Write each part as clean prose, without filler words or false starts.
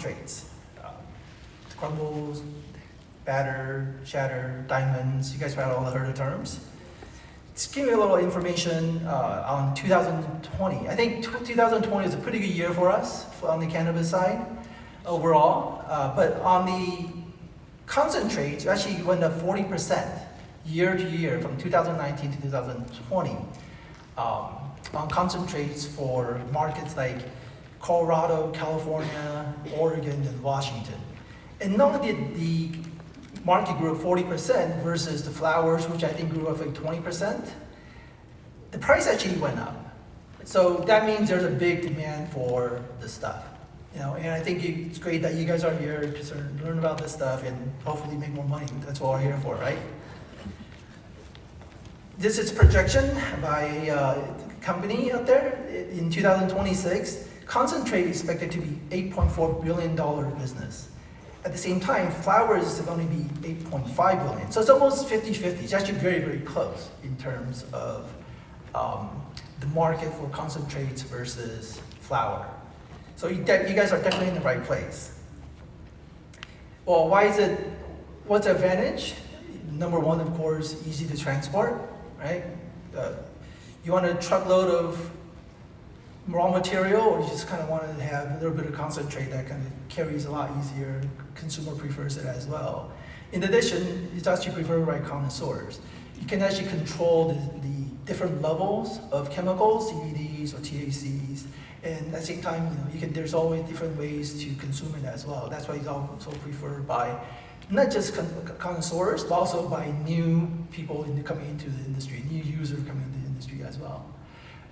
concentrates. Crumbles, batter, shatter, diamonds. You guys probably all heard the terms. Just give you a little information on 2020. I think 2020 is a pretty good year for us on the cannabis side overall. But on the concentrates, actually went up 40% year to year from 2019 to 2020 on concentrates for markets like Colorado, California, Oregon, and Washington. And not only did the market grew 40% versus the flowers, which I think grew up like 20%, the price actually went up. So that means there's a big demand for this stuff. And I think it's great that you guys are here to sort of learn about this stuff and hopefully make more money. That's what we're here for, right? This is projection by a company out there. In 2026, concentrate is expected to be $8.4 billion business. At the same time, flowers is going to be $8.5 billion. So it's almost 50-50. It's actually very, very close in terms of the market for concentrates versus flower. So you guys are definitely in the right place. Well, what's the advantage? Number one, of course, easy to transport, right? You want a truckload of raw material, or you just kind of want to have a little bit of concentrate that kind of carries a lot easier. Consumer prefers it as well. In addition, it's actually preferred by connoisseurs. You can actually control the different levels of chemicals, CBDs or THCs, and at the same time, there's always different ways to consume it as well. That's why it's also preferred by not just connoisseurs, but also by new people coming into the industry, new users coming into the industry as well.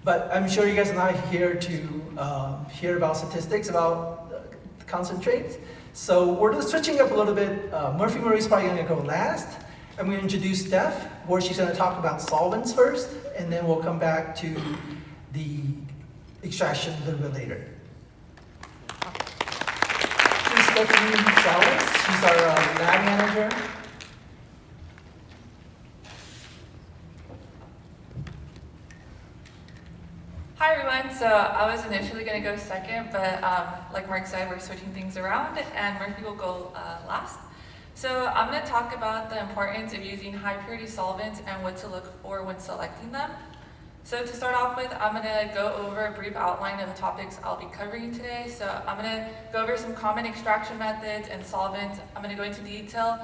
But I'm sure you guys are not here to hear about statistics about concentrates. So we're just switching up a little bit. Murri is probably going to go last. I'm going to introduce Steph, where she's going to talk about solvents first, and then we'll come back to the extraction a little bit later. She's Stephanie Solvents. She's our lab manager. Hi everyone, so I was initially going to go second, but like Mark said, we're switching things around and Murphy will go last. So I'm going to talk about the importance of using high purity solvents and what to look for when selecting them. So to start off with, I'm going to go over a brief outline of the topics I'll be covering today. So I'm going to go over some common extraction methods and solvents. I'm going to go into detail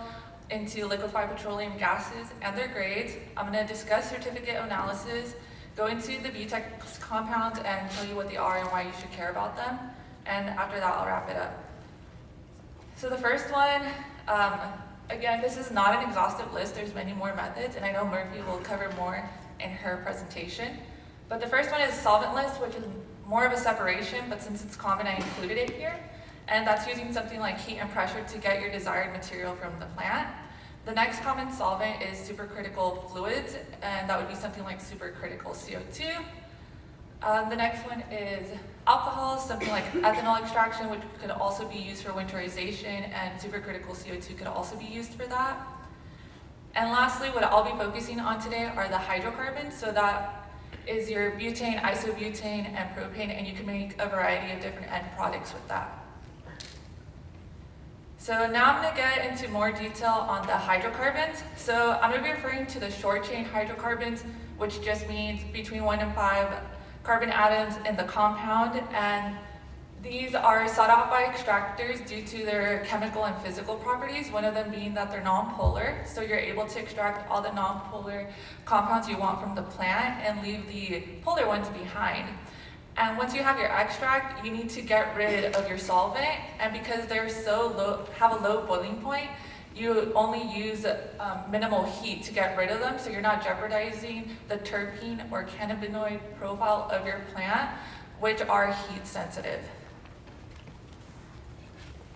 into liquefied petroleum gases and their grades. I'm going to discuss certificate analysis, go into the Butex compounds and tell you what they are and why you should care about them. And after that, I'll wrap it up. So the first one, again, this is not an exhaustive list. There's many more methods, and I know Murphy will cover more in her presentation. But the first one is solvent list, which is more of a separation, but since it's common, I included it here. And that's using something like heat and pressure to get your desired material from the plant. The next common solvent is supercritical fluids, and that would be something like supercritical CO2. The next one is alcohols, something like ethanol extraction, which could also be used for winterization, and supercritical CO2 could also be used for that. And lastly, what I'll be focusing on today are the hydrocarbons. So that is your butane, isobutane, and propane, and you can make a variety of different end products with that. So now I'm going to get into more detail on the hydrocarbons. So I'm going to be referring to the short chain hydrocarbons, which just means between 1 and 5 carbon atoms in the compound, and these are sought out by extractors due to their chemical and physical properties, one of them being that they're non-polar, so you're able to extract all the non-polar compounds you want from the plant and leave the polar ones behind. And once you have your extract, you need to get rid of your solvent, and because they're so low, have a low boiling point, you only use minimal heat to get rid of them, so you're not jeopardizing the terpene or cannabinoid profile of your plant, which are heat sensitive.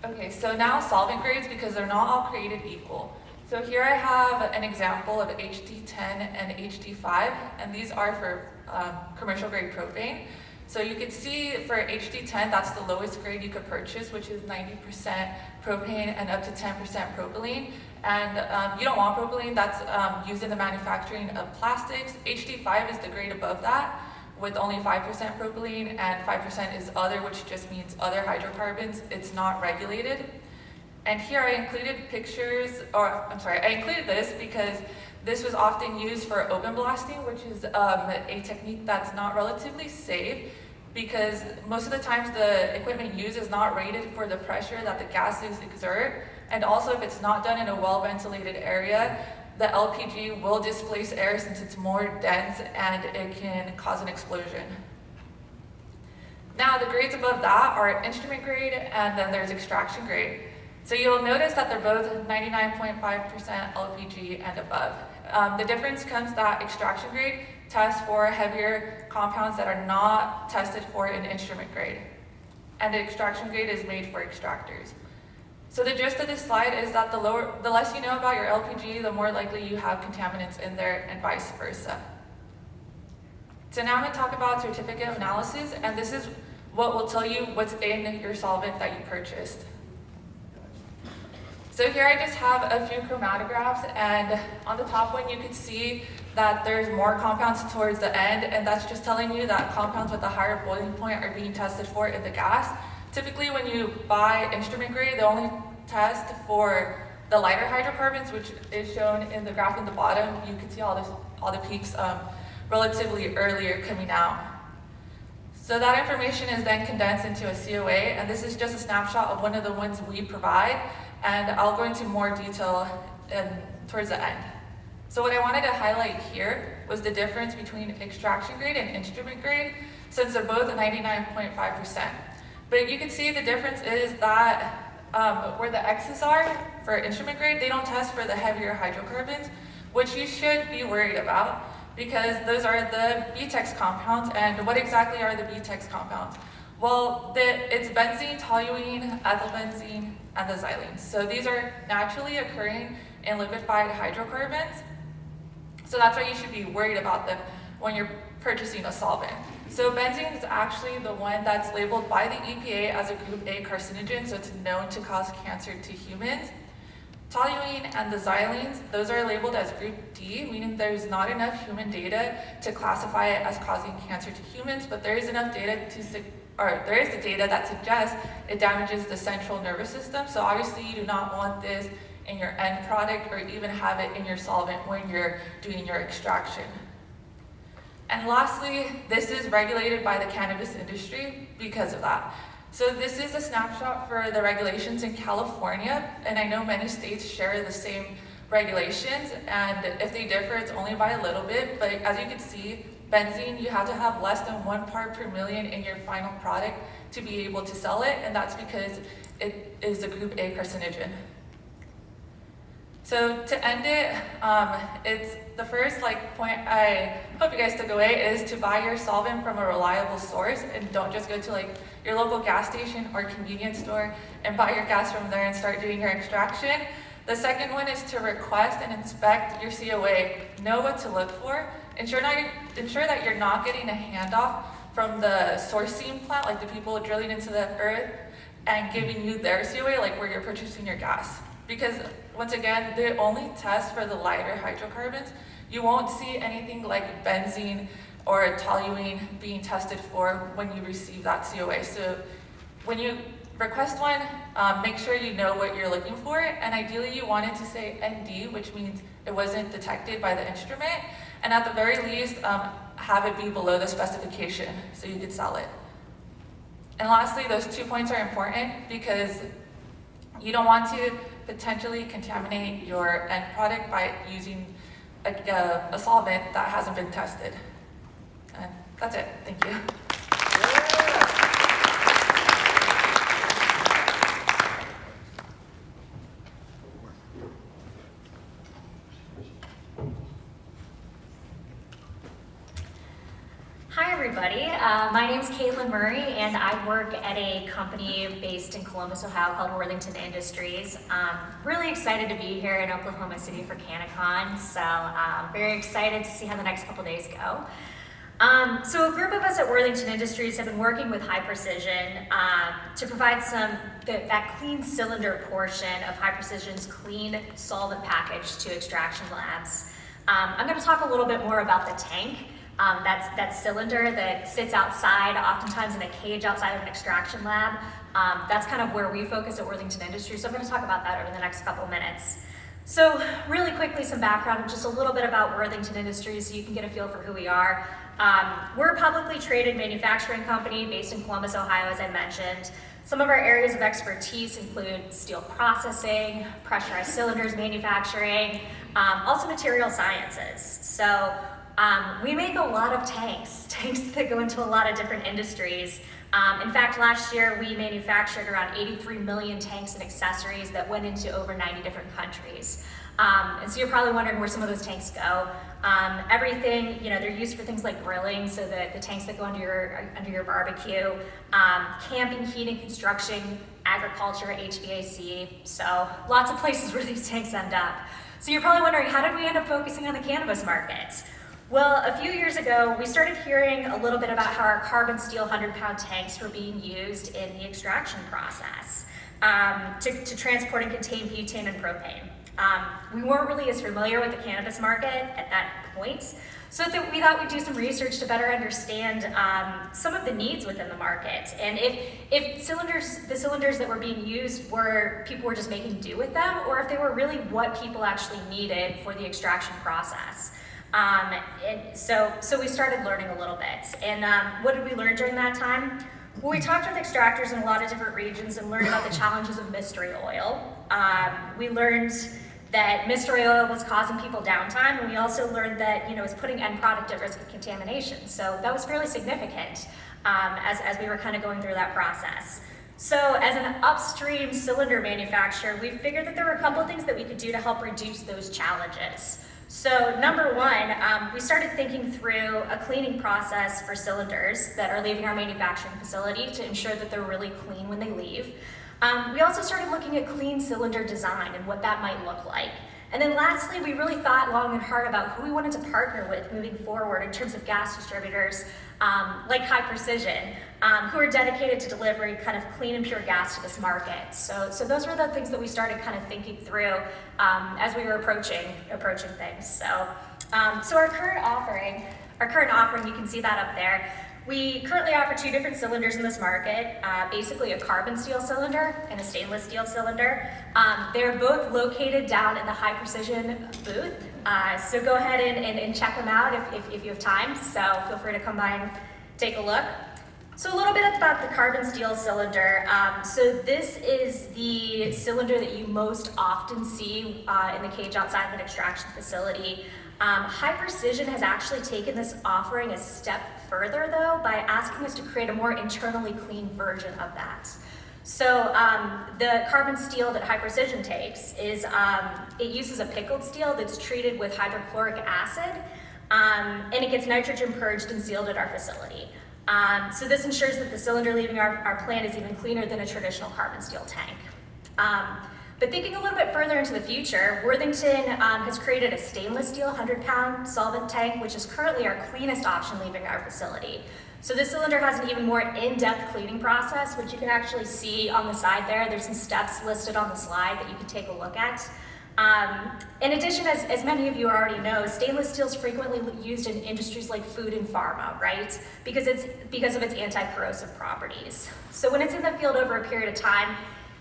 Okay, so now solvent grades, because they're not all created equal. So here I have an example of HD10 and HD5, and these are for commercial grade propane. So you can see for HD10, that's the lowest grade you could purchase, which is 90% propane and up to 10% propylene. And you don't want propylene, that's used in the manufacturing of plastics. HD5 is the grade above that, with only 5% propylene, and 5% is other, which just means other hydrocarbons. It's not regulated. And here I included I included this because this was often used for open blasting, which is a technique that's not relatively safe, because most of the times the equipment used is not rated for the pressure that the gases exert, and also if it's not done in a well-ventilated area, the LPG will displace air since it's more dense and it can cause an explosion. Now the grades above that are instrument grade, and then there's extraction grade. So you'll notice that they're both 99.5% LPG and above. The difference comes that extraction grade tests for heavier compounds that are not tested for in instrument grade. And the extraction grade is made for extractors. So the gist of this slide is that the less you know about your LPG, the more likely you have contaminants in there, and vice versa. So now I'm going to talk about certificate of analysis, and this is what will tell you what's in your solvent that you purchased. So here I just have a few chromatographs, and on the top one you can see that there's more compounds towards the end, and that's just telling you that compounds with a higher boiling point are being tested for in the gas. Typically when you buy instrument grade, they only test for the lighter hydrocarbons, which is shown in the graph in the bottom. You can see all the peaks relatively earlier coming out. So that information is then condensed into a COA, and this is just a snapshot of one of the ones we provide, and I'll go into more detail towards the end. So what I wanted to highlight here was the difference between extraction grade and instrument grade, since they're both 99.5%. But you can see the difference is that where the X's are for instrument grade, they don't test for the heavier hydrocarbons, which you should be worried about, because those are the BTEX compounds. And what exactly are the BTEX compounds? Well, it's benzene, toluene, ethylbenzene, and the xylenes. So these are naturally occurring in liquified hydrocarbons. So that's why you should be worried about them when you're purchasing a solvent. So benzene is actually the one that's labeled by the EPA as a group A carcinogen, so it's known to cause cancer to humans. Toluene and the xylenes, those are labeled as group D, meaning there's not enough human data to classify it as causing cancer to humans, but there is enough data there is the data that suggests it damages the central nervous system. So obviously you do not want this in your end product or even have it in your solvent when you're doing your extraction. And lastly, this is regulated by the cannabis industry because of that. So this is a snapshot for the regulations in California, and I know many states share the same regulations, and if they differ, it's only by a little bit, but as you can see, benzene, you have to have less than 1 part per million in your final product to be able to sell it, and that's because it is a group A carcinogen. So to end it, it's the first point I hope you guys took away is to buy your solvent from a reliable source, and don't just go to your local gas station or convenience store and buy your gas from there and start doing your extraction. The second one is to request and inspect your COA. Know what to look for. Ensure that you're not getting a handoff from the sourcing plant, like the people drilling into the earth and giving you their COA, like where you're purchasing your gas. Because once again, they only test for the lighter hydrocarbons. You won't see anything like benzene or toluene being tested for when you receive that COA. So when you request one, make sure you know what you're looking for, and ideally you want it to say ND, which means it wasn't detected by the instrument, and at the very least, have it be below the specification so you could sell it. And lastly, those 2 points are important because you don't want to potentially contaminate your end product by using a solvent that hasn't been tested. And that's it. Thank you. Hi everybody, my name is Murri, and I work at a company based in Columbus, Ohio called Worthington Industries. Really excited to be here in Oklahoma City for CannaCon, so very excited to see how the next couple days go. So a group of us at Worthington Industries have been working with High Precision to provide that clean cylinder portion of High Precision's clean solvent package to extraction labs. I'm going to talk a little bit more about the tank. That cylinder that sits outside, oftentimes in a cage outside of an extraction lab. That's kind of where we focus at Worthington Industries. So I'm going to talk about that over the next couple minutes. So really quickly, some background, just a little bit about Worthington Industries so you can get a feel for who we are. We're a publicly traded manufacturing company based in Columbus, Ohio, as I mentioned. Some of our areas of expertise include steel processing, pressurized cylinders manufacturing, also material sciences. So we make a lot of tanks that go into a lot of different industries. In fact, last year we manufactured around 83 million tanks and accessories that went into over 90 different countries. And so you're probably wondering where some of those tanks go. Everything, they're used for things like grilling, so that the tanks that go under your barbecue, camping, heating, construction, agriculture, HVAC. So lots of places where these tanks end up. So you're probably wondering, how did we end up focusing on the cannabis market? Well, a few years ago, we started hearing a little bit about how our carbon steel 100-pound tanks were being used in the extraction process to transport and contain butane and propane. We weren't really as familiar with the cannabis market at that point, so we thought we'd do some research to better understand some of the needs within the market, and if the cylinders that were being used people were just making do with them, or if they were really what people actually needed for the extraction process. And so we started learning a little bit. And what did we learn during that time? Well, we talked with extractors in a lot of different regions and learned about the challenges of mystery oil. We learned that mystery oil was causing people downtime, and we also learned that it was putting end product at risk of contamination. So that was fairly significant as we were kind of going through that process. So as an upstream cylinder manufacturer, we figured that there were a couple of things that we could do to help reduce those challenges. So number one, we started thinking through a cleaning process for cylinders that are leaving our manufacturing facility to ensure that they're really clean when they leave. We also started looking at clean cylinder design and what that might look like. And then lastly, we really thought long and hard about who we wanted to partner with moving forward in terms of gas distributors like High Precision, who are dedicated to delivering kind of clean and pure gas to this market. So those were the things that we started kind of thinking through as we were approaching things. So our current offering, you can see that up there. We currently offer two different cylinders in this market, basically a carbon steel cylinder and a stainless steel cylinder. They're both located down in the High Precision booth, so go ahead and check them out if you have time, so feel free to come by and take a look. So a little bit about the carbon steel cylinder. So this is the cylinder that you most often see in the cage outside of an extraction facility. High Precision has actually taken this offering a step further, though, by asking us to create a more internally clean version of that. So the carbon steel that High Precision takes is, it uses a pickled steel that's treated with hydrochloric acid, and it gets nitrogen purged and sealed at our facility. So this ensures that the cylinder leaving our plant is even cleaner than a traditional carbon steel tank. But thinking a little bit further into the future, Worthington has created a stainless steel 100-pound solvent tank, which is currently our cleanest option leaving our facility. So this cylinder has an even more in-depth cleaning process, which you can actually see on the side there. There's some steps listed on the slide that you can take a look at. In addition, as many of you already know, stainless steel is frequently used in industries like food and pharma, right? Because of its anti-corrosive properties. So when it's in the field over a period of time,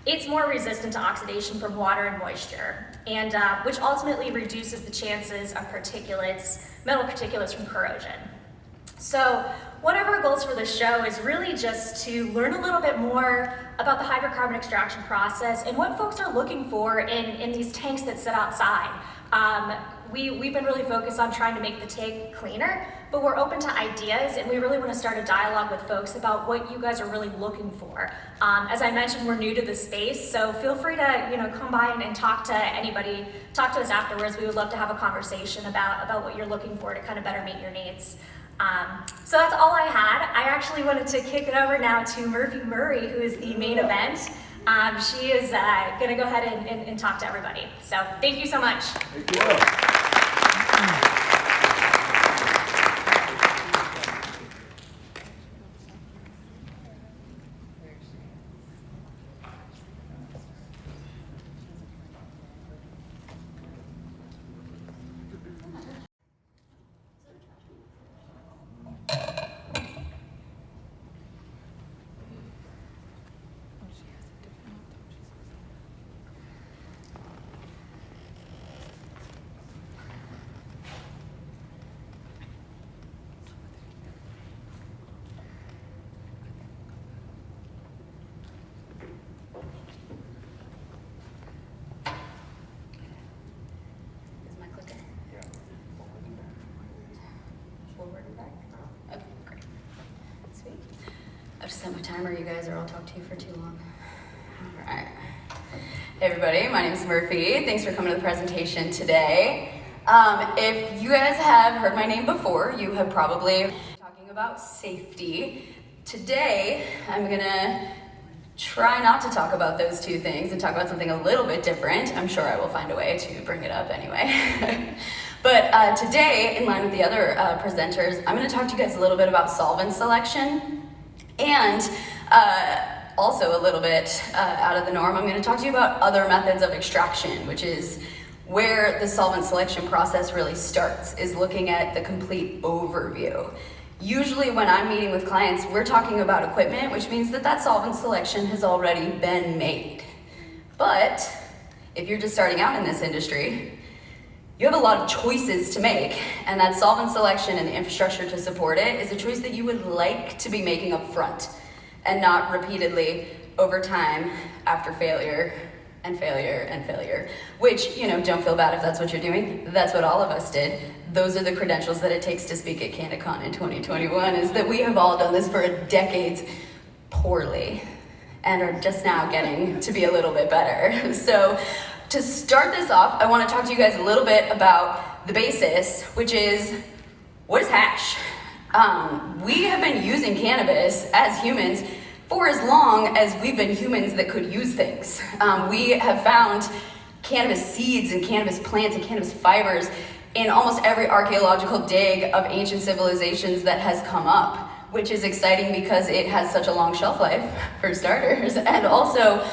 it's more resistant to oxidation from water and moisture, and which ultimately reduces the chances of metal particulates from corrosion. So one of our goals for this show is really just to learn a little bit more about the hydrocarbon extraction process and what folks are looking for in these tanks that sit outside. We've been really focused on trying to make the tank cleaner, but we're open to ideas, and we really want to start a dialogue with folks about what you guys are really looking for. As I mentioned, we're new to this space, so feel free to come by and talk to anybody, talk to us afterwards. We would love to have a conversation about what you're looking for to kind of better meet your needs. So that's all I had. I actually wanted to kick it over now to Murri, who is the main event. She is going to go ahead and talk to everybody. So thank you so much. Thank you. or you guys, or I'll talk to you for too long. All right. Hey everybody, my name is Murri. Thanks for coming to the presentation today. If you guys have heard my name before, you have probably been talking about safety. Today, I'm gonna try not to talk about those two things and talk about something a little bit different. I'm sure I will find a way to bring it up anyway. But today, in line with the other presenters, I'm gonna talk to you guys a little bit about solvent selection, and also a little bit out of the norm, I'm gonna talk to you about other methods of extraction, which is where the solvent selection process really starts, is looking at the complete overview. Usually when I'm meeting with clients, we're talking about equipment, which means that solvent selection has already been made. But if you're just starting out in this industry, you have a lot of choices to make, and that solvent selection and the infrastructure to support it is a choice that you would like to be making up front, and not repeatedly over time after failure and failure and failure, which, don't feel bad if that's what you're doing. That's what all of us did. Those are the credentials that it takes to speak at CannaCon in 2021, is that we have all done this for decades poorly and are just now getting to be a little bit better. So to start this off, I want to talk to you guys a little bit about the basis, which is, what is hash? We have been using cannabis as humans for as long as we've been humans that could use things. We have found cannabis seeds and cannabis plants and cannabis fibers in almost every archaeological dig of ancient civilizations that has come up, which is exciting because it has such a long shelf life, for starters, and also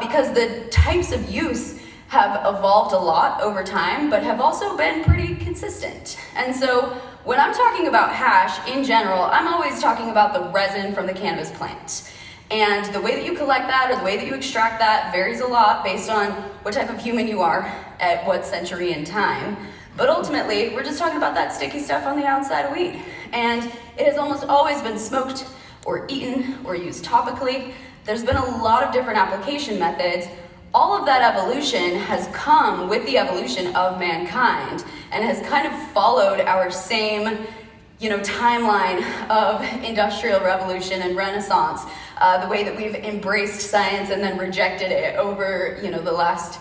because the types of use have evolved a lot over time, but have also been pretty consistent. And so when I'm talking about hash in general, I'm always talking about the resin from the cannabis plant. And the way that you collect that or the way that you extract that varies a lot based on what type of human you are at what century in time. But ultimately, we're just talking about that sticky stuff on the outside of weed. And it has almost always been smoked or eaten or used topically. There's been a lot of different application methods. All of that evolution has come with the evolution of mankind and has kind of followed our same timeline of industrial revolution and renaissance, the way that we've embraced science and then rejected it over the last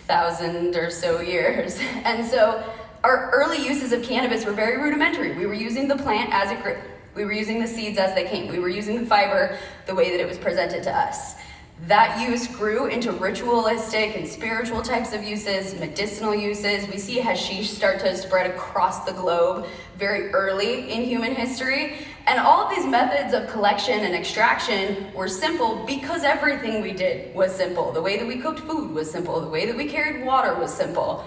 1,000 or so years. And so our early uses of cannabis were very rudimentary. We were using the plant as it grew. We were using the seeds as they came. We were using the fiber the way that it was presented to us. That use grew into ritualistic and spiritual types of uses, medicinal uses. We see hashish start to spread across the globe very early in human history. And all of these methods of collection and extraction were simple because everything we did was simple. The way that we cooked food was simple. The way that we carried water was simple.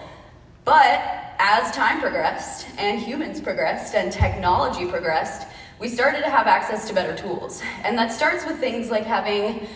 But as time progressed and humans progressed and technology progressed, we started to have access to better tools. And that starts with things like having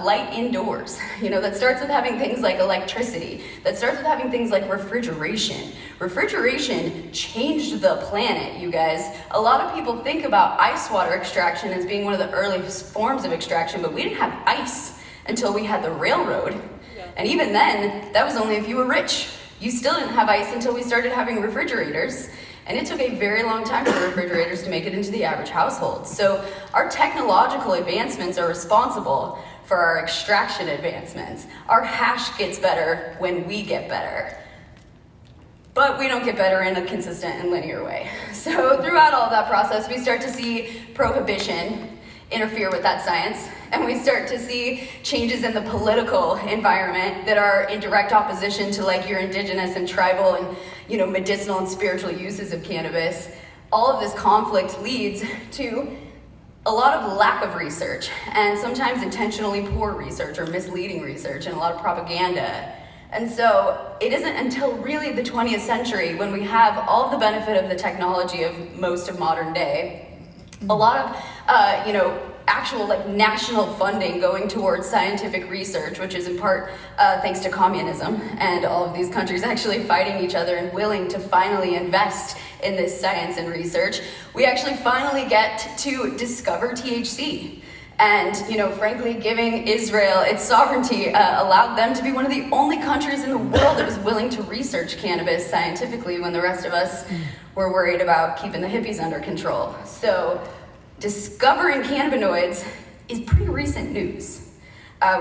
light indoors, that starts with having things like electricity, that starts with having things like refrigeration. Refrigeration changed the planet, you guys. A lot of people think about ice water extraction as being one of the earliest forms of extraction, but we didn't have ice until we had the railroad. Yeah. And even then, that was only if you were rich. You still didn't have ice until we started having refrigerators. And it took a very long time for refrigerators to make it into the average household. So our technological advancements are responsible for our extraction advancements. Our hash gets better when we get better. But we don't get better in a consistent and linear way. So throughout all of that process, we start to see prohibition interfere with that science, and we start to see changes in the political environment that are in direct opposition to your indigenous and tribal and medicinal and spiritual uses of cannabis. All of this conflict leads to a lot of lack of research, and sometimes intentionally poor research or misleading research, and a lot of propaganda. And so it isn't until really the 20th century, when we have all of the benefit of the technology of most of modern day, a lot of actual national funding going towards scientific research, which is in part thanks to communism and all of these countries actually fighting each other and willing to finally invest in this science and research. We actually finally get to discover THC. And, frankly, giving Israel its sovereignty allowed them to be one of the only countries in the world that was willing to research cannabis scientifically when the rest of us were worried about keeping the hippies under control. So discovering cannabinoids is pretty recent news,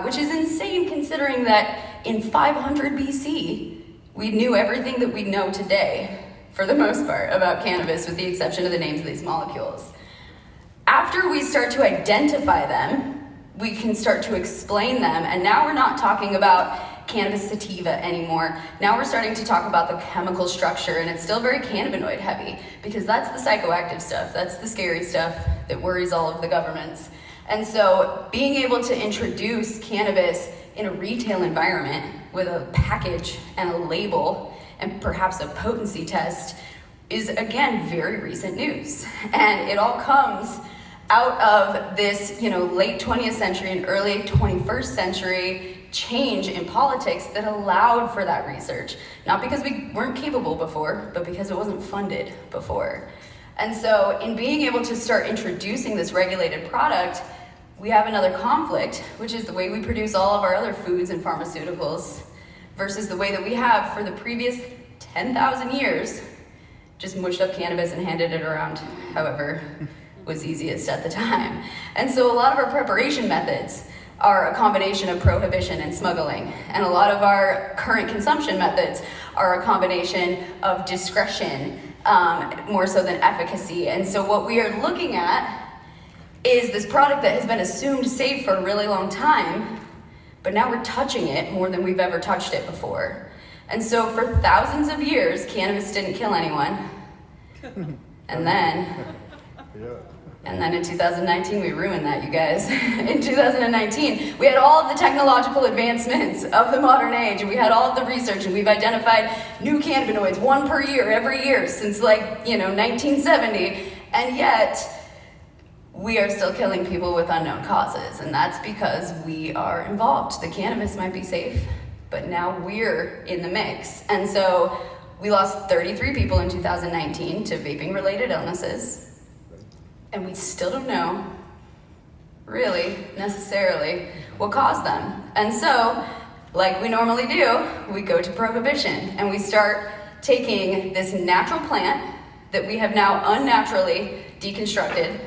which is insane considering that in 500 BC, we knew everything that we know today, for the most part, about cannabis, with the exception of the names of these molecules. After we start to identify them, we can start to explain them, and now we're not talking about cannabis sativa anymore. Now we're starting to talk about the chemical structure, and it's still very cannabinoid heavy, because that's the psychoactive stuff, that's the scary stuff that worries all of the governments. And so being able to introduce cannabis in a retail environment with a package and a label and perhaps a potency test is, again, very recent news. And it all comes out of this, late 20th century and early 21st century change in politics that allowed for that research. Not because we weren't capable before, but because it wasn't funded before. And so in being able to start introducing this regulated product, we have another conflict, which is the way we produce all of our other foods and pharmaceuticals versus the way that we have for the previous 10,000 years, just mushed up cannabis and handed it around however was easiest at the time. And so a lot of our preparation methods are a combination of prohibition and smuggling. And a lot of our current consumption methods are a combination of discretion, more so than efficacy. And so what we are looking at is this product that has been assumed safe for a really long time, but now we're touching it more than we've ever touched it before. And so for thousands of years, cannabis didn't kill anyone. And then in 2019, we ruined that, you guys. In 2019, we had all of the technological advancements of the modern age, and we had all of the research, and we've identified new cannabinoids, one per year, every year, since 1970, and yet we are still killing people with unknown causes, and that's because we are involved. The cannabis might be safe, but now we're in the mix. And so we lost 33 people in 2019 to vaping-related illnesses. And we still don't know, really, necessarily, what caused them. And so, like we normally do, we go to prohibition, and we start taking this natural plant that we have now unnaturally deconstructed,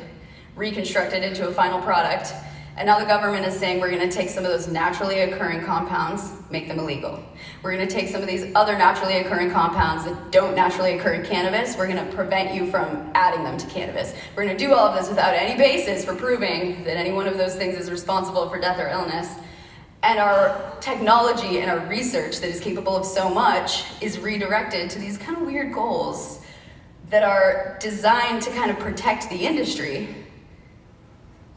reconstructed into a final product, and now the government is saying we're gonna take some of those naturally occurring compounds, make them illegal. We're gonna take some of these other naturally occurring compounds that don't naturally occur in cannabis, we're gonna prevent you from adding them to cannabis. We're gonna do all of this without any basis for proving that any one of those things is responsible for death or illness. And our technology and our research that is capable of so much is redirected to these kind of weird goals that are designed to kind of protect the industry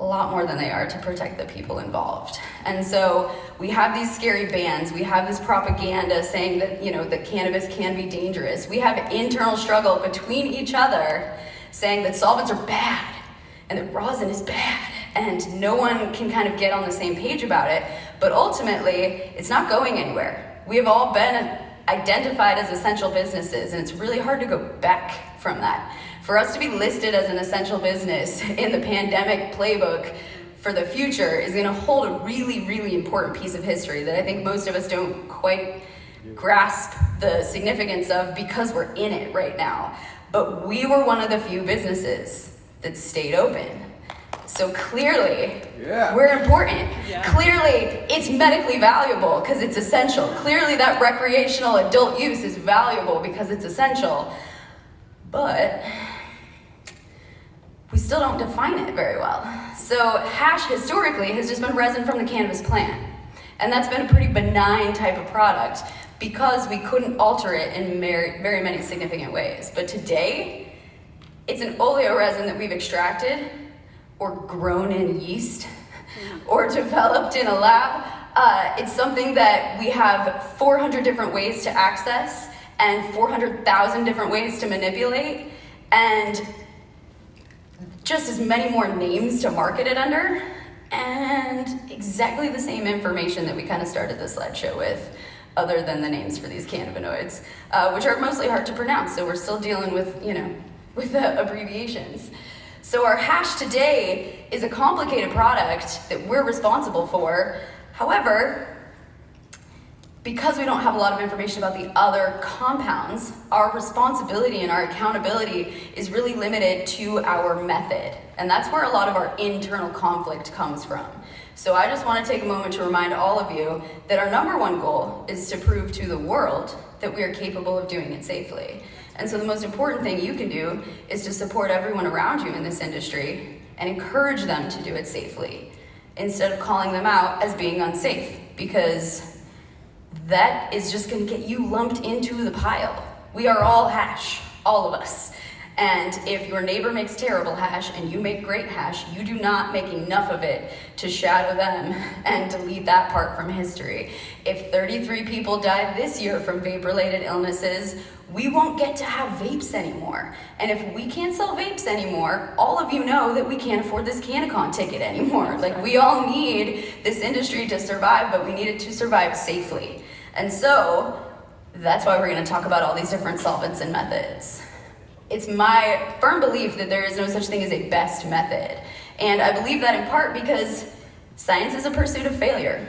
a lot more than they are to protect the people involved. And so we have these scary bans, we have this propaganda saying that, that cannabis can be dangerous. We have internal struggle between each other saying that solvents are bad and that rosin is bad, and no one can kind of get on the same page about it. But ultimately, it's not going anywhere. We have all been identified as essential businesses, and it's really hard to go back from that. For us to be listed as an essential business in the pandemic playbook for the future is gonna hold a really, really important piece of history that I think most of us don't quite grasp the significance of because we're in it right now. But we were one of the few businesses that stayed open. So clearly, we're important. Yeah. Clearly, it's medically valuable because it's essential. Clearly, that recreational adult use is valuable because it's essential. But we still don't define it very well. So hash historically has just been resin from the cannabis plant. And that's been a pretty benign type of product because we couldn't alter it in very many significant ways. But today, it's an oleoresin that we've extracted or grown in yeast or developed in a lab. It's something that we have 400 different ways to access and 400,000 different ways to manipulate, and just as many more names to market it under, and exactly the same information that we kind of started the slideshow with, other than the names for these cannabinoids, which are mostly hard to pronounce, so we're still dealing with, with the abbreviations. So our hash today is a complicated product that we're responsible for. However, because we don't have a lot of information about the other compounds, our responsibility and our accountability is really limited to our method. And that's where a lot of our internal conflict comes from. So I just want to take a moment to remind all of you that our number one goal is to prove to the world that we are capable of doing it safely. And so the most important thing you can do is to support everyone around you in this industry and encourage them to do it safely, instead of calling them out as being unsafe, because that is just going to get you lumped into the pile. We are all hash, all of us. And if your neighbor makes terrible hash and you make great hash, you do not make enough of it to shadow them and delete that part from history. If 33 people died this year from vape-related illnesses, we won't get to have vapes anymore. And if we can't sell vapes anymore, all of you know that we can't afford this CannaCon ticket anymore. Like, we all need this industry to survive, but we need it to survive safely. And so that's why we're going to talk about all these different solvents and methods. It's my firm belief that there is no such thing as a best method. And I believe that in part because science is a pursuit of failure.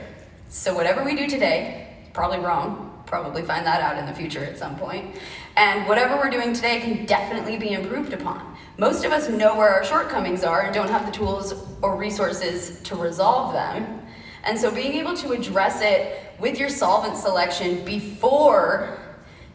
So whatever we do today, probably wrong, probably find that out in the future at some point. And whatever we're doing today can definitely be improved upon. Most of us know where our shortcomings are and don't have the tools or resources to resolve them. And so being able to address it with your solvent selection before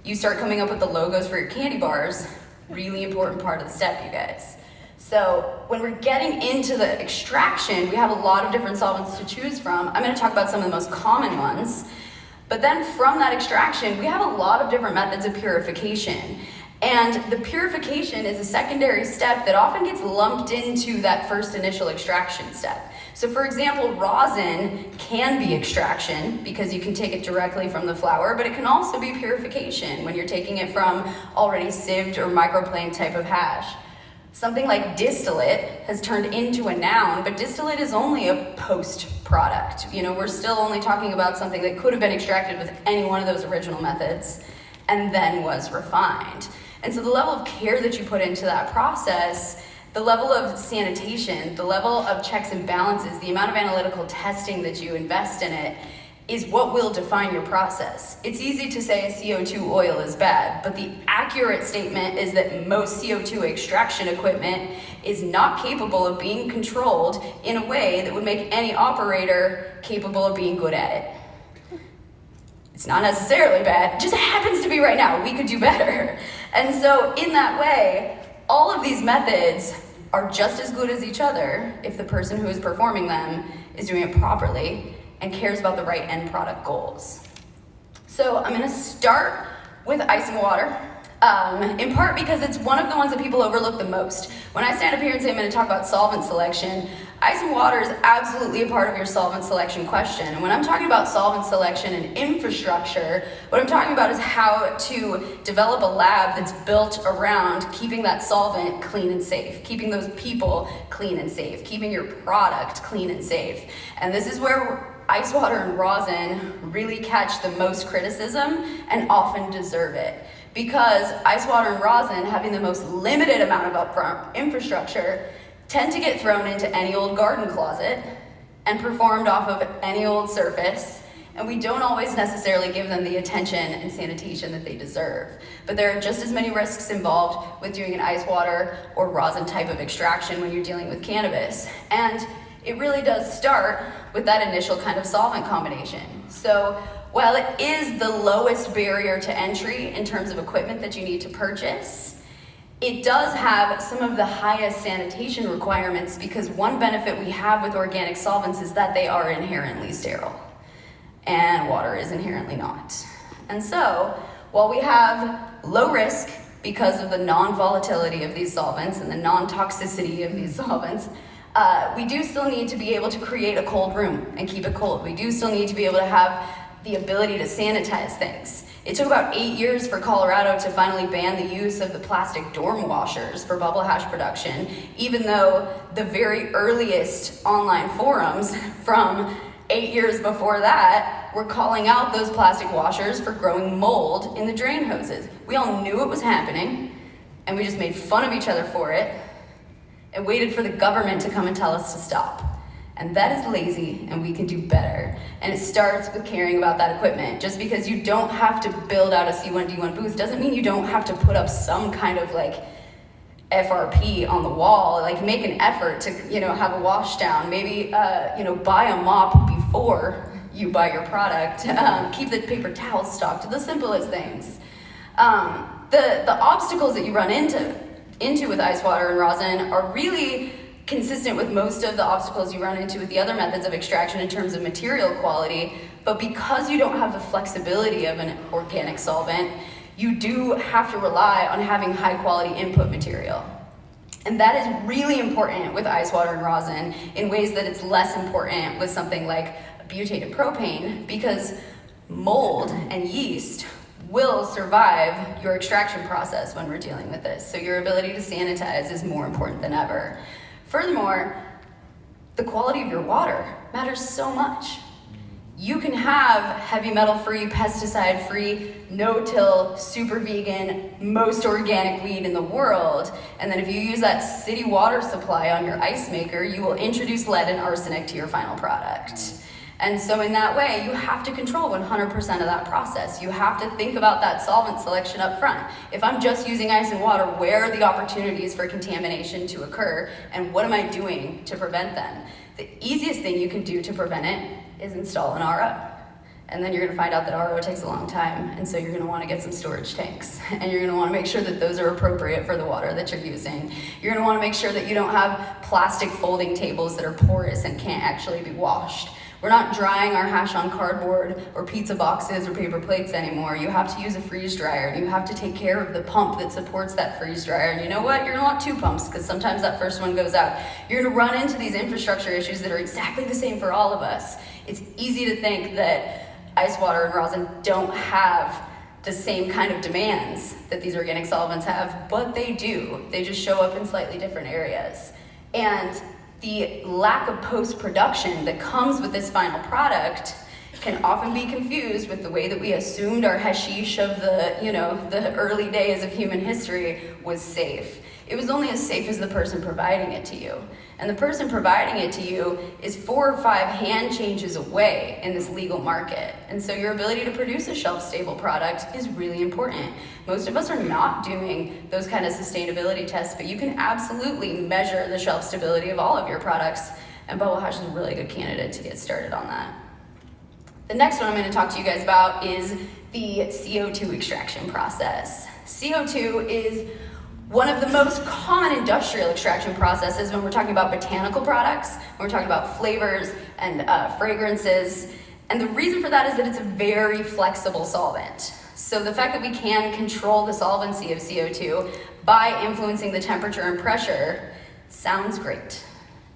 you start coming up with the logos for your candy bars, really important part of the step, you guys. So when we're getting into the extraction, we have a lot of different solvents to choose from. I'm going to talk about some of the most common ones. But then from that extraction, we have a lot of different methods of purification. And the purification is a secondary step that often gets lumped into that first initial extraction step. So for example, rosin can be extraction because you can take it directly from the flower, but it can also be purification when you're taking it from already sieved or microplane type of hash. Something like distillate has turned into a noun, but distillate is only a post product. You know, we're still only talking about something that could have been extracted with any one of those original methods and then was refined. And so the level of care that you put into that process, the level of sanitation, the level of checks and balances, the amount of analytical testing that you invest in it is what will define your process. It's easy to say CO2 oil is bad, but the accurate statement is that most CO2 extraction equipment is not capable of being controlled in a way that would make any operator capable of being good at it. It's not necessarily bad, it just happens to be right now. We could do better. And so in that way, all of these methods are just as good as each other if the person who is performing them is doing it properly and cares about the right end product goals. So I'm gonna start with ice and water, in part because it's one of the ones that people overlook the most. When I stand up here and say I'm gonna talk about solvent selection, ice and water is absolutely a part of your solvent selection question. And when I'm talking about solvent selection and infrastructure, what I'm talking about is how to develop a lab that's built around keeping that solvent clean and safe, keeping those people clean and safe, keeping your product clean and safe. And this is where ice water and rosin really catch the most criticism and often deserve it. Because ice water and rosin, having the most limited amount of upfront infrastructure, tend to get thrown into any old garden closet and performed off of any old surface, and we don't always necessarily give them the attention and sanitation that they deserve. But there are just as many risks involved with doing an ice water or rosin type of extraction when you're dealing with cannabis. And it really does start with that initial kind of solvent combination. So while it is the lowest barrier to entry in terms of equipment that you need to purchase, it does have some of the highest sanitation requirements, because one benefit we have with organic solvents is that they are inherently sterile, and water is inherently not. And so, while we have low risk because of the non-volatility of these solvents and the non-toxicity of these solvents, we do still need to be able to create a cold room and keep it cold. We do still need to be able to have the ability to sanitize things. It took about 8 years for Colorado to finally ban the use of the plastic dorm washers for bubble hash production, even though the very earliest online forums from 8 years before that were calling out those plastic washers for growing mold in the drain hoses. We all knew it was happening, and we just made fun of each other for it and waited for the government to come and tell us to stop. And that is lazy, and we can do better. And it starts with caring about that equipment. Just because you don't have to build out a C1D1 booth doesn't mean you don't have to put up some kind of like FRP on the wall. Like make an effort to, have a wash down. Maybe, buy a mop before you buy your product. Keep the paper towels stocked, the simplest things. The obstacles that you run into with ice, water, and rosin are really consistent with most of the obstacles you run into with the other methods of extraction in terms of material quality, but because you don't have the flexibility of an organic solvent, you do have to rely on having high quality input material. And that is really important with ice, water, and rosin in ways that it's less important with something like butane and propane, because mold and yeast will survive your extraction process when we're dealing with this. So your ability to sanitize is more important than ever. Furthermore, the quality of your water matters so much. You can have heavy metal free, pesticide free, no-till, super vegan, most organic weed in the world, and then if you use that city water supply on your ice maker, you will introduce lead and arsenic to your final product. And so in that way, you have to control 100% of that process. You have to think about that solvent selection up front. If I'm just using ice and water, where are the opportunities for contamination to occur, and what am I doing to prevent them? The easiest thing you can do to prevent it is install an RO. And then you're gonna find out that RO takes a long time, and so you're gonna wanna get some storage tanks. And you're gonna wanna make sure that those are appropriate for the water that you're using. You're gonna wanna make sure that you don't have plastic folding tables that are porous and can't actually be washed. We're not drying our hash on cardboard or pizza boxes or paper plates anymore. You have to use a freeze dryer, and you have to take care of the pump that supports that freeze dryer. And you know what? You're gonna want 2 pumps, because sometimes that first one goes out. You're gonna run into these infrastructure issues that are exactly the same for all of us. It's easy to think that ice, water, and rosin don't have the same kind of demands that these organic solvents have, but they do. They just show up in slightly different areas. And the lack of post-production that comes with this final product can often be confused with the way that we assumed our hashish of the early days of human history was safe. It was only as safe as the person providing it to you. And the person providing it to you is 4 or 5 hand changes away in this legal market. And so your ability to produce a shelf-stable product is really important. Most of us are not doing those kind of sustainability tests, but you can absolutely measure the shelf stability of all of your products, and Bubble Hash is a really good candidate to get started on that. The next one I'm going to talk to you guys about is the CO2 extraction process. CO2 is one of the most common industrial extraction processes when we're talking about botanical products, when we're talking about flavors and fragrances. And the reason for that is that it's a very flexible solvent. So the fact that we can control the solvency of CO2 by influencing the temperature and pressure sounds great.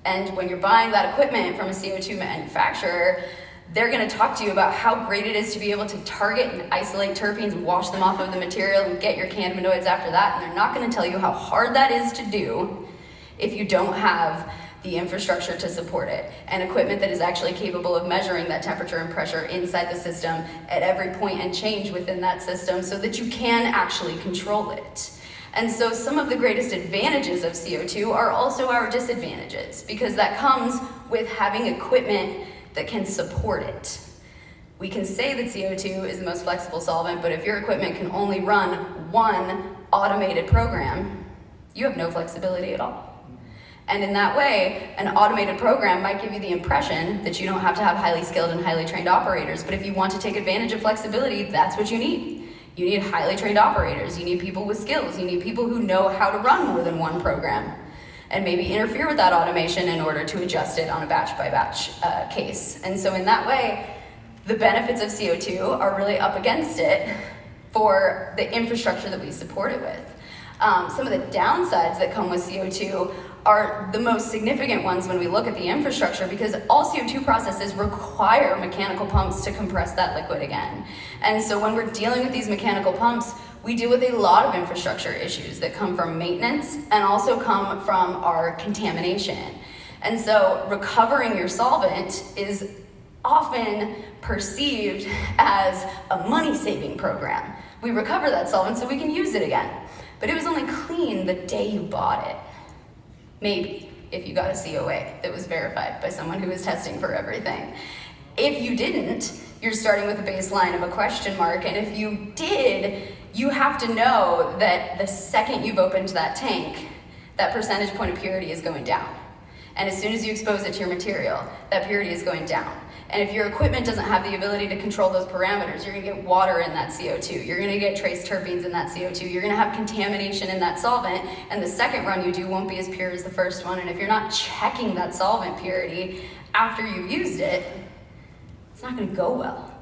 And when you're buying that equipment from a CO2 manufacturer, they're going to talk to you about how great it is to be able to target and isolate terpenes and wash them off of the material and get your cannabinoids after that. And they're not going to tell you how hard that is to do if you don't have the infrastructure to support it, and equipment that is actually capable of measuring that temperature and pressure inside the system at every point and change within that system so that you can actually control it. And so some of the greatest advantages of CO2 are also our disadvantages, because that comes with having equipment that can support it. We can say that CO2 is the most flexible solvent, but if your equipment can only run one automated program, you have no flexibility at all. And in that way, an automated program might give you the impression that you don't have to have highly skilled and highly trained operators, but if you want to take advantage of flexibility, that's what you need. You need highly trained operators, you need people with skills, you need people who know how to run more than one program, and maybe interfere with that automation in order to adjust it on a batch by batch case. And so in that way, the benefits of CO2 are really up against it for the infrastructure that we support it with. Some of the downsides that come with CO2 are the most significant ones when we look at the infrastructure, because all CO2 processes require mechanical pumps to compress that liquid again. And so when we're dealing with these mechanical pumps, we deal with a lot of infrastructure issues that come from maintenance and also come from our contamination. And so recovering your solvent is often perceived as a money-saving program. We recover that solvent so we can use it again. But it was only clean the day you bought it. Maybe, if you got a COA that was verified by someone who was testing for everything. If you didn't, you're starting with a baseline of a question mark, and if you did, you have to know that the second you've opened that tank, that percentage point of purity is going down. And as soon as you expose it to your material, that purity is going down. And if your equipment doesn't have the ability to control those parameters, you're gonna get water in that CO2, you're gonna get trace terpenes in that CO2, you're gonna have contamination in that solvent, and the second run you do won't be as pure as the first one. And if you're not checking that solvent purity after you've used it, it's not gonna go well.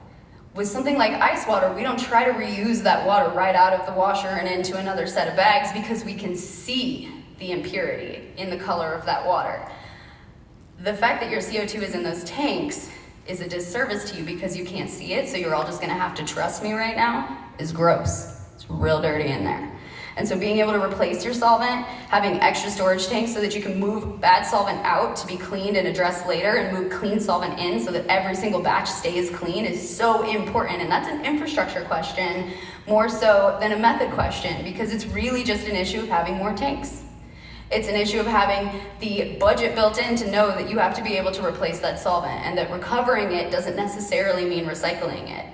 With something like ice water, we don't try to reuse that water right out of the washer and into another set of bags because we can see the impurity in the color of that water. The fact that your CO2 is in those tanks is a disservice to you because you can't see it, so you're all just gonna have to trust me right now, is gross. It's real dirty in there. And so being able to replace your solvent, having extra storage tanks so that you can move bad solvent out to be cleaned and addressed later and move clean solvent in so that every single batch stays clean is so important. And that's an infrastructure question more so than a method question because it's really just an issue of having more tanks. It's an issue of having the budget built in to know that you have to be able to replace that solvent and that recovering it doesn't necessarily mean recycling it.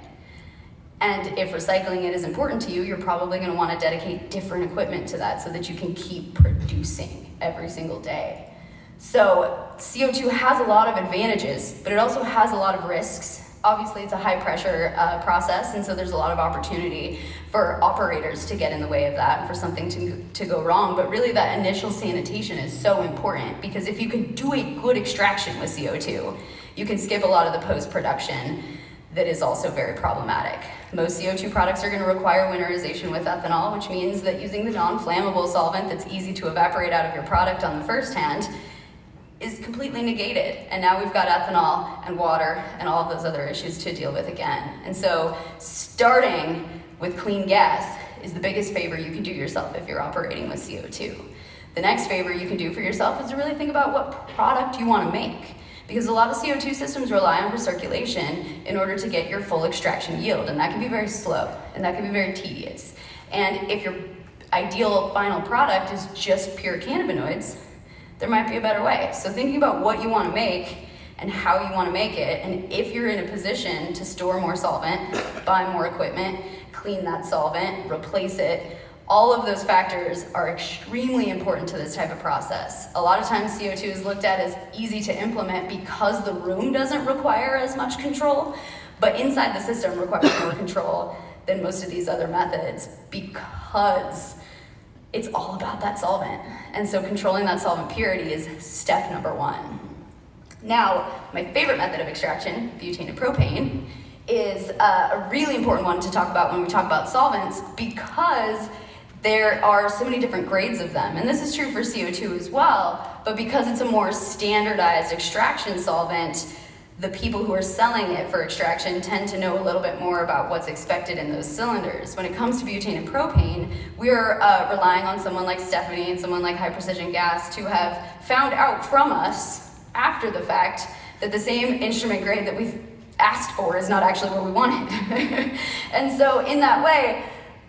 And if recycling it is important to you, you're probably going to want to dedicate different equipment to that so that you can keep producing every single day. So CO2 has a lot of advantages, but it also has a lot of risks. Obviously, it's a high pressure process, and so there's a lot of opportunity for operators to get in the way of that and for something to go wrong. But really, that initial sanitation is so important because if you can do a good extraction with CO2, you can skip a lot of the post-production that is also very problematic. Most CO2 products are going to require winterization with ethanol, which means that using the non-flammable solvent that's easy to evaporate out of your product on the first hand is completely negated. And now we've got ethanol and water and all of those other issues to deal with again. And so starting with clean gas is the biggest favor you can do yourself if you're operating with CO2. The next favor you can do for yourself is to really think about what product you want to make. Because a lot of CO2 systems rely on recirculation in order to get your full extraction yield, and that can be very slow, and that can be very tedious. And if your ideal final product is just pure cannabinoids, there might be a better way. So thinking about what you want to make and how you want to make it, and if you're in a position to store more solvent, buy more equipment, clean that solvent, replace it, all of those factors are extremely important to this type of process. A lot of times CO2 is looked at as easy to implement because the room doesn't require as much control, but inside the system requires more control than most of these other methods because it's all about that solvent. And so controlling that solvent purity is step number one. Now, my favorite method of extraction, butane and propane, is a really important one to talk about when we talk about solvents because there are so many different grades of them. And this is true for CO2 as well, but because it's a more standardized extraction solvent, the people who are selling it for extraction tend to know a little bit more about what's expected in those cylinders. When it comes to butane and propane, we're relying on someone like Stephanie and someone like High Precision Gas to have found out from us after the fact that the same instrument grade that we've asked for is not actually what we wanted. And so in that way,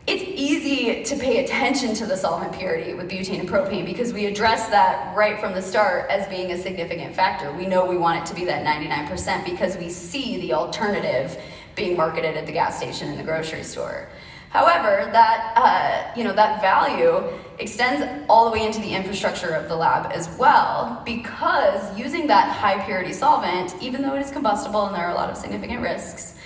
it's easy to pay attention to the solvent purity with butane and propane because we address that right from the start as being a significant factor. We know we want it to be that 99% because we see the alternative being marketed at the gas station and the grocery store. However, that value extends all the way into the infrastructure of the lab as well because using that high purity solvent, even though it is combustible and there are a lot of significant risks,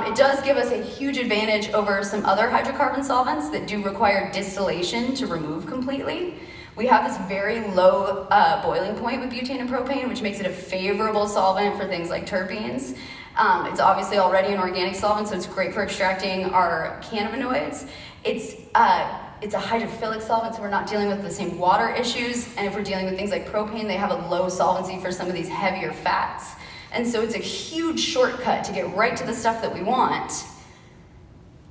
it does give us a huge advantage over some other hydrocarbon solvents that do require distillation to remove completely. We have this very low boiling point with butane and propane, which makes it a favorable solvent for things like terpenes. It's obviously already an organic solvent, so it's great for extracting our cannabinoids. It's a hydrophilic solvent, so we're not dealing with the same water issues. And if we're dealing with things like propane, they have a low solvency for some of these heavier fats. And so it's a huge shortcut to get right to the stuff that we want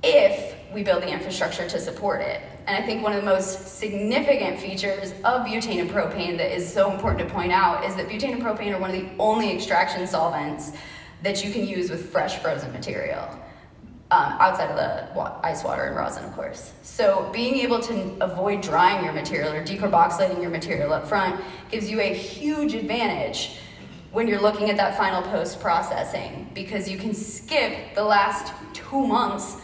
if we build the infrastructure to support it. And I think one of the most significant features of butane and propane that is so important to point out is that butane and propane are one of the only extraction solvents that you can use with fresh frozen material, outside of the ice water and rosin, of course. So being able to avoid drying your material or decarboxylating your material up front gives you a huge advantage when you're looking at that final post-processing, because you can skip the last 2 months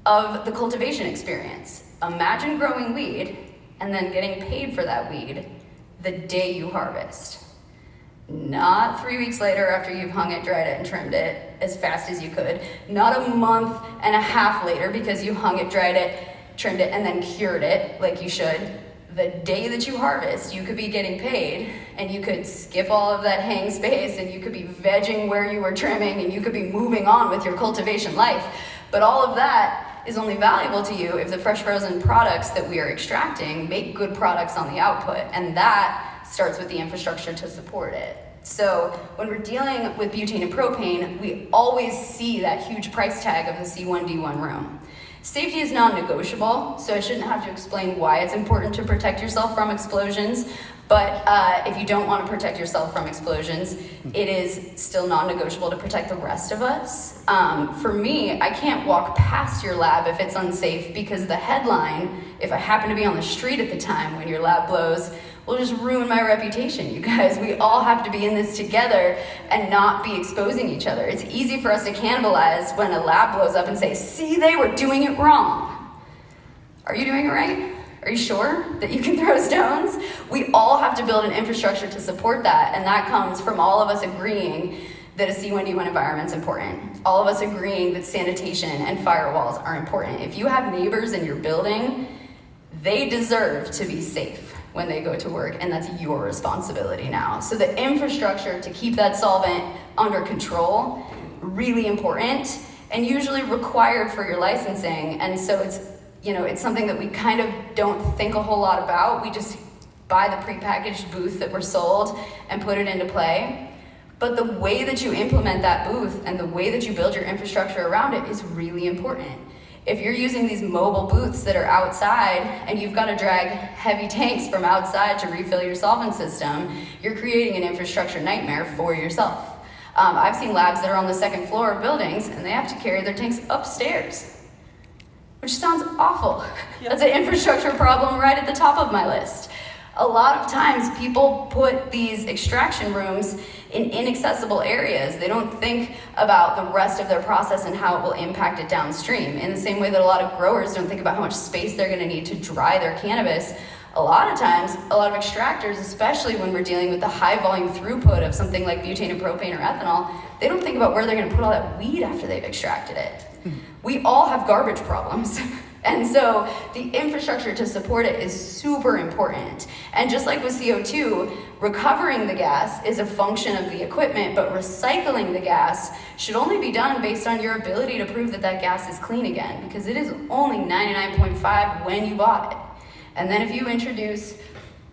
of the cultivation experience. Imagine growing weed and then getting paid for that weed the day you harvest. Not 3 weeks later after you've hung it, dried it, and trimmed it as fast as you could. Not a month and a half later because you hung it, dried it, trimmed it, and then cured it like you should. The day that you harvest, you could be getting paid, and you could skip all of that hang space, and you could be vegging where you were trimming, and you could be moving on with your cultivation life. But all of that is only valuable to you if the fresh frozen products that we are extracting make good products on the output, and that starts with the infrastructure to support it. So when we're dealing with butane and propane, we always see that huge price tag of the C1D1 room. Safety is non-negotiable, so I shouldn't have to explain why it's important to protect yourself from explosions, but if you don't want to protect yourself from explosions, it is still non-negotiable to protect the rest of us. For me, I can't walk past your lab if it's unsafe, because the headline, if I happen to be on the street at the time when your lab blows, will just ruin my reputation, you guys. We all have to be in this together and not be exposing each other. It's easy for us to cannibalize when a lab blows up and say, see, they were doing it wrong. Are you doing it right? Are you sure that you can throw stones? We all have to build an infrastructure to support that, and that comes from all of us agreeing that a C1D1 environment's important. All of us agreeing that sanitation and firewalls are important. If you have neighbors in your building, they deserve to be safe when they go to work, and that's your responsibility now. So the infrastructure to keep that solvent under control, really important, and usually required for your licensing. And so it's something that we kind of don't think a whole lot about. We just buy the prepackaged booth that we're sold and put it into play. But the way that you implement that booth and the way that you build your infrastructure around it is really important. If you're using these mobile booths that are outside and you've got to drag heavy tanks from outside to refill your solvent system, you're creating an infrastructure nightmare for yourself. I've seen labs that are on the second floor of buildings and they have to carry their tanks upstairs, which sounds awful. That's an infrastructure problem right at the top of my list. A lot of times people put these extraction rooms in inaccessible areas. They don't think about the rest of their process and how it will impact it downstream. In the same way that a lot of growers don't think about how much space they're gonna need to dry their cannabis, a lot of times, a lot of extractors, especially when we're dealing with the high volume throughput of something like butane and propane or ethanol, they don't think about where they're gonna put all that weed after they've extracted it. We all have garbage problems. And so the infrastructure to support it is super important. And just like with CO2, recovering the gas is a function of the equipment, but recycling the gas should only be done based on your ability to prove that that gas is clean again, because it is only 99.5 when you bought it. And then if you introduce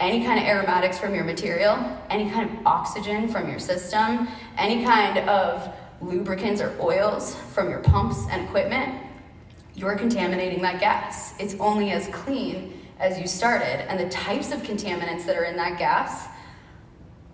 any kind of aromatics from your material, any kind of oxygen from your system, any kind of lubricants or oils from your pumps and equipment, you're contaminating that gas. It's only as clean as you started, and the types of contaminants that are in that gas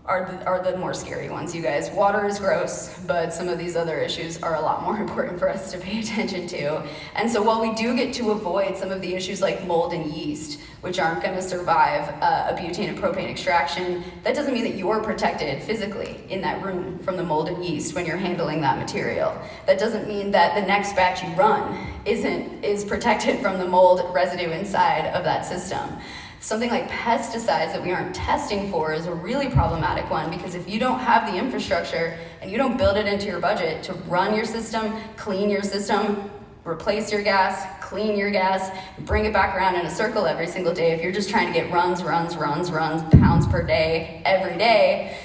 are the more scary ones, you guys. Water is gross, but some of these other issues are a lot more important for us to pay attention to. And so while we do get to avoid some of the issues like mold and yeast, which aren't gonna survive a butane and propane extraction, that doesn't mean that you're protected physically in that room from the mold and yeast when you're handling that material. That doesn't mean that the next batch you run is protected from the mold residue inside of that system. Something like pesticides that we aren't testing for is a really problematic one, because if you don't have the infrastructure and you don't build it into your budget to run your system, clean your system, replace your gas, clean your gas, bring it back around in a circle every single day, if you're just trying to get runs, pounds per day, every day,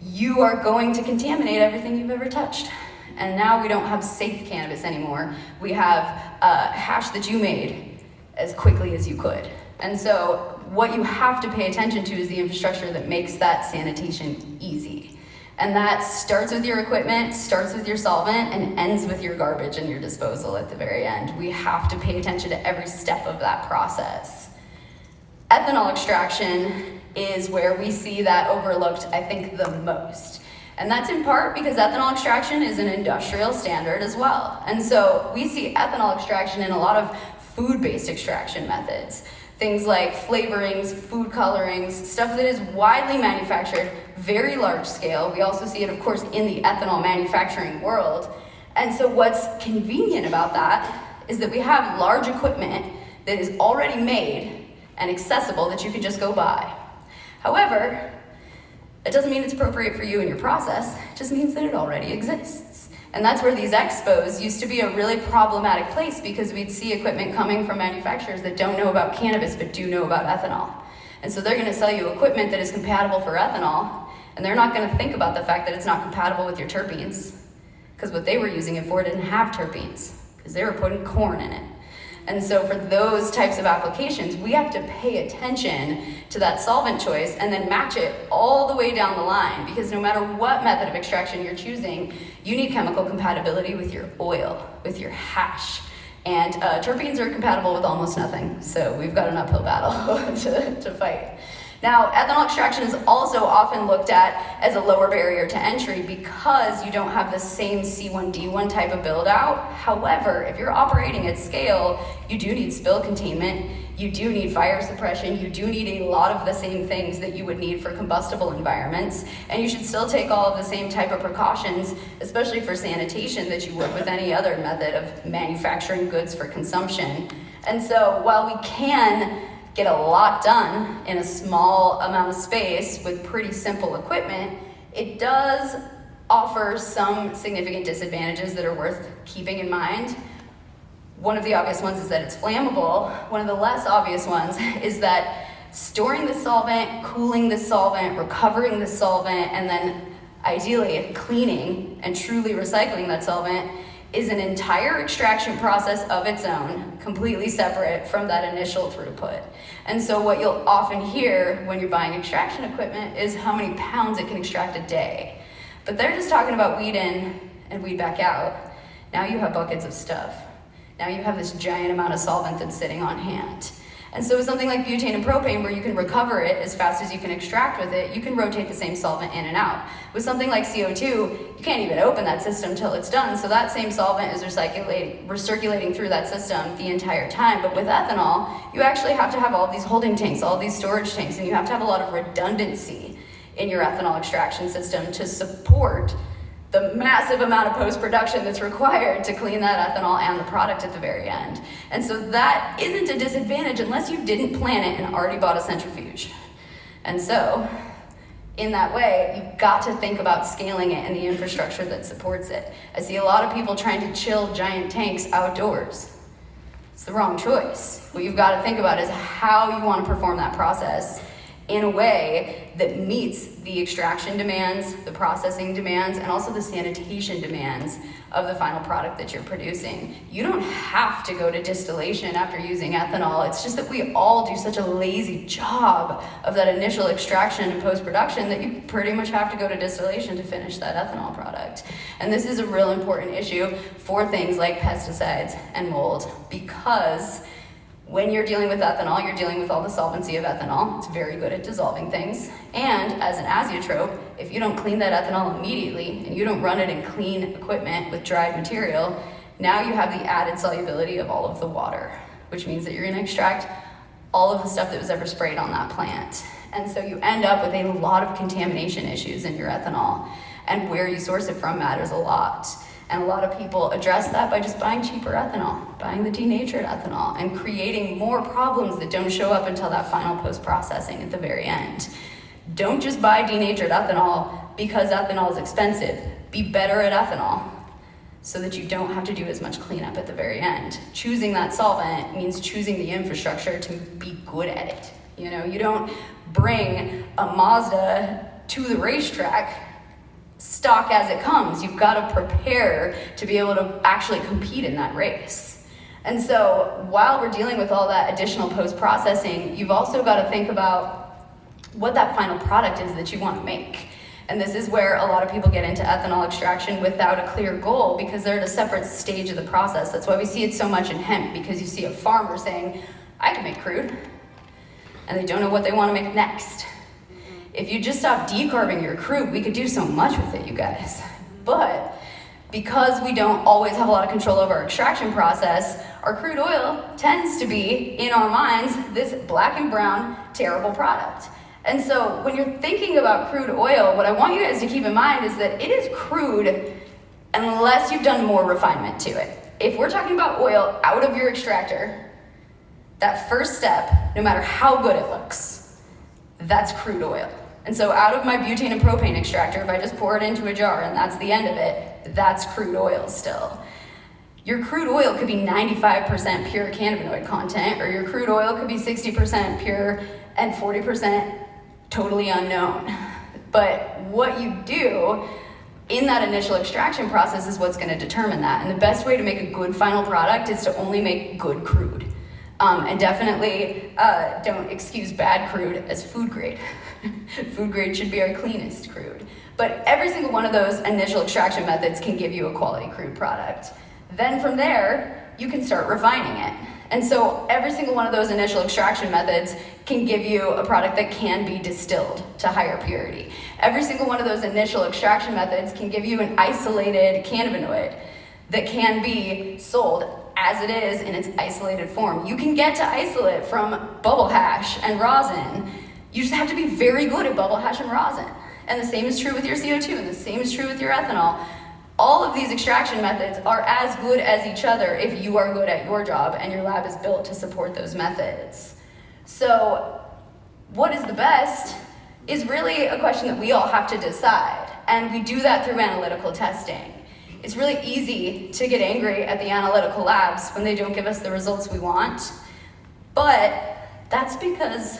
you are going to contaminate everything you've ever touched. And now we don't have safe cannabis anymore. We have hash that you made as quickly as you could. And so what you have to pay attention to is the infrastructure that makes that sanitation easy. And that starts with your equipment, starts with your solvent, and ends with your garbage and your disposal at the very end. We have to pay attention to every step of that process. Ethanol extraction is where we see that overlooked, I think, the most. And that's in part because ethanol extraction is an industrial standard as well. And so we see ethanol extraction in a lot of food-based extraction methods. things like flavorings, food colorings, stuff that is widely manufactured, very large scale. We also see it, of course, in the ethanol manufacturing world. And so what's convenient about that is that we have large equipment that is already made and accessible that you can just go buy. However, it doesn't mean it's appropriate for you in your process, it just means that it already exists. And that's where these expos used to be a really problematic place, because we'd see equipment coming from manufacturers that don't know about cannabis but do know about ethanol. And so they're gonna sell you equipment that is compatible for ethanol, and they're not gonna think about the fact that it's not compatible with your terpenes, because what they were using it for didn't have terpenes, because they were putting corn in it. And so for those types of applications, we have to pay attention to that solvent choice and then match it all the way down the line, because no matter what method of extraction you're choosing, you need chemical compatibility with your oil, with your hash. And terpenes are compatible with almost nothing, so we've got an uphill battle to fight. Now, ethanol extraction is also often looked at as a lower barrier to entry because you don't have the same C1D1 type of build out. However, if you're operating at scale, you do need spill containment, you do need fire suppression, you do need a lot of the same things that you would need for combustible environments, and you should still take all of the same type of precautions, especially for sanitation, that you would with any other method of manufacturing goods for consumption. And so while we can get a lot done in a small amount of space with pretty simple equipment, it does offer some significant disadvantages that are worth keeping in mind. One of the obvious ones is that it's flammable. One of the less obvious ones is that storing the solvent, cooling the solvent, recovering the solvent, and then ideally cleaning and truly recycling that solvent is an entire extraction process of its own, completely separate from that initial throughput. And so what you'll often hear when you're buying extraction equipment is how many pounds it can extract a day. But they're just talking about weed in and weed back out. Now you have buckets of stuff. Now you have this giant amount of solvent that's sitting on hand. And so with something like butane and propane, where you can recover it as fast as you can extract with it, you can rotate the same solvent in and out. With something like CO2, you can't even open that system till it's done, so that same solvent is recirculating through that system the entire time. But with ethanol, you actually have to have all these holding tanks, all these storage tanks, and you have to have a lot of redundancy in your ethanol extraction system to support the massive amount of post-production that's required to clean that ethanol and the product at the very end. And so that isn't a disadvantage unless you didn't plan it and already bought a centrifuge. And so, in that way, you've got to think about scaling it and the infrastructure that supports it. I see a lot of people trying to chill giant tanks outdoors. It's the wrong choice. What you've got to think about is how you want to perform that process in a way that meets the extraction demands, the processing demands, and also the sanitation demands of the final product that you're producing. You don't have to go to distillation after using ethanol. It's just that we all do such a lazy job of that initial extraction and post-production that you pretty much have to go to distillation to finish that ethanol product. And this is a real important issue for things like pesticides and mold, because when you're dealing with ethanol, you're dealing with all the solvency of ethanol. It's very good at dissolving things. And as an azeotrope, if you don't clean that ethanol immediately and you don't run it in clean equipment with dried material, now you have the added solubility of all of the water, which means that you're going to extract all of the stuff that was ever sprayed on that plant. And so you end up with a lot of contamination issues in your ethanol. And where you source it from matters a lot. And a lot of people address that by just buying cheaper ethanol, buying the denatured ethanol, and creating more problems that don't show up until that final post-processing at the very end. Don't just buy denatured ethanol because ethanol is expensive. Be better at ethanol so that you don't have to do as much cleanup at the very end. Choosing that solvent means choosing the infrastructure to be good at it. You know, you don't bring a Mazda to the racetrack stock as it comes. You've got to prepare to be able to actually compete in that race. And so while we're dealing with all that additional post-processing, you've also got to think about what that final product is that you want to make. And this is where a lot of people get into ethanol extraction without a clear goal, because they're at a separate stage of the process. That's why we see it so much in hemp, because you see a farmer saying, I can make crude, and they don't know what they want to make next. If you just stop decarbing your crude, we could do so much with it, you guys. But Because we don't always have a lot of control over our extraction process, our crude oil tends to be, in our minds, this black and brown, terrible product. And so when you're thinking about crude oil, what I want you guys to keep in mind is that it is crude unless you've done more refinement to it. If we're talking about oil out of your extractor, that first step, no matter how good it looks, that's crude oil. And so out of my butane and propane extractor, if I just pour it into a jar and that's the end of it, that's crude oil still. Your crude oil could be 95% pure cannabinoid content, or your crude oil could be 60% pure and 40% totally unknown. But what you do in that initial extraction process is what's going to determine that. And the best way to make a good final product is to only make good crude. And definitely don't excuse bad crude as food grade. Food grade should be our cleanest crude. But every single one of those initial extraction methods can give you a quality crude product. Then from there, you can start refining it. And so every single one of those initial extraction methods can give you a product that can be distilled to higher purity. Every single one of those initial extraction methods can give you an isolated cannabinoid that can be sold as it is in its isolated form. You can get to isolate from bubble hash and rosin. You just have to be very good at bubble hash and rosin. And the same is true with your CO2, and the same is true with your ethanol. All of these extraction methods are as good as each other if you are good at your job and your lab is built to support those methods. So what is the best is really a question that we all have to decide. And we do that through analytical testing. It's really easy to get angry at the analytical labs when they don't give us the results we want. But that's because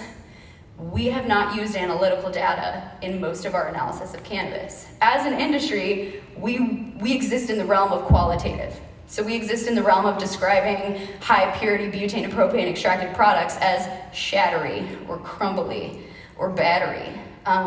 we have not used analytical data in most of our analysis of cannabis. As an industry, we exist in the realm of qualitative. So we exist in the realm of describing high purity butane and propane extracted products as shattery or crumbly or battery,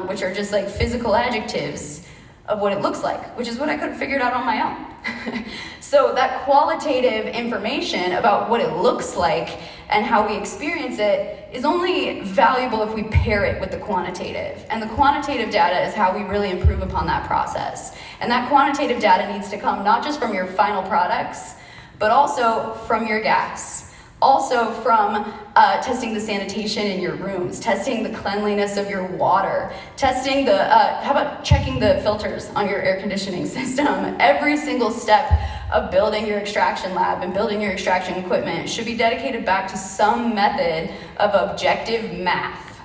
which are just like physical adjectives of what it looks like, which is what I could have figured out on my own. So that qualitative information about what it looks like and how we experience it is only valuable if we pair it with the quantitative. And the quantitative data is how we really improve upon that process. And that quantitative data needs to come not just from your final products, but also from your gas. Also from testing the sanitation in your rooms, testing the cleanliness of your water, testing the, how about checking the filters on your air conditioning system? Every single step of building your extraction lab and building your extraction equipment should be dedicated back to some method of objective math.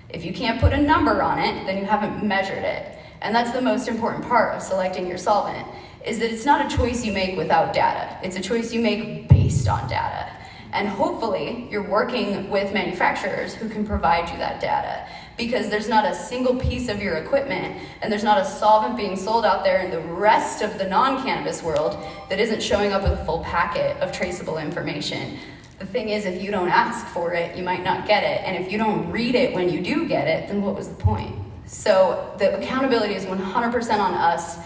If you can't put a number on it, then you haven't measured it. And that's the most important part of selecting your solvent, is that it's not a choice you make without data. It's a choice you make based on data. And hopefully you're working with manufacturers who can provide you that data, because there's not a single piece of your equipment and there's not a solvent being sold out there in the rest of the non-cannabis world that isn't showing up with a full packet of traceable information. The thing is, if you don't ask for it, you might not get it. And if you don't read it when you do get it, then what was the point? So the accountability is 100% on us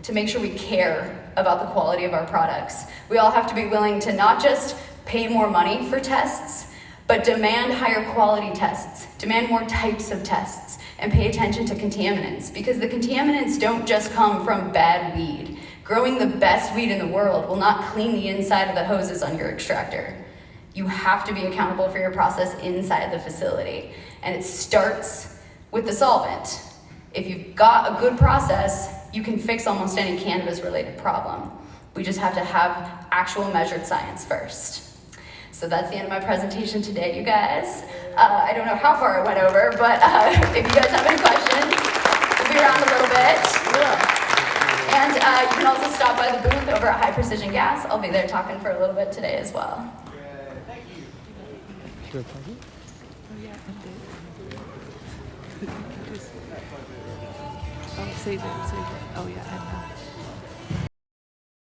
to make sure we care about the quality of our products. We all have to be willing to not just pay more money for tests, but demand higher quality tests, demand more types of tests, and pay attention to contaminants, because the contaminants don't just come from bad weed. Growing the best weed in the world will not clean the inside of the hoses on your extractor. You have to be accountable for your process inside the facility, and it starts with the solvent. If you've got a good process, you can fix almost any cannabis-related problem. We just have to have actual measured science first. So that's the end of my presentation today, you guys. I don't know how far I went over, but if you guys have any questions, we'll be around a little bit. And you can also stop by the booth over at High Precision Gas. I'll be there talking for a little bit today as well. Thank you. Oh, save it, save it. Oh, yeah, I know.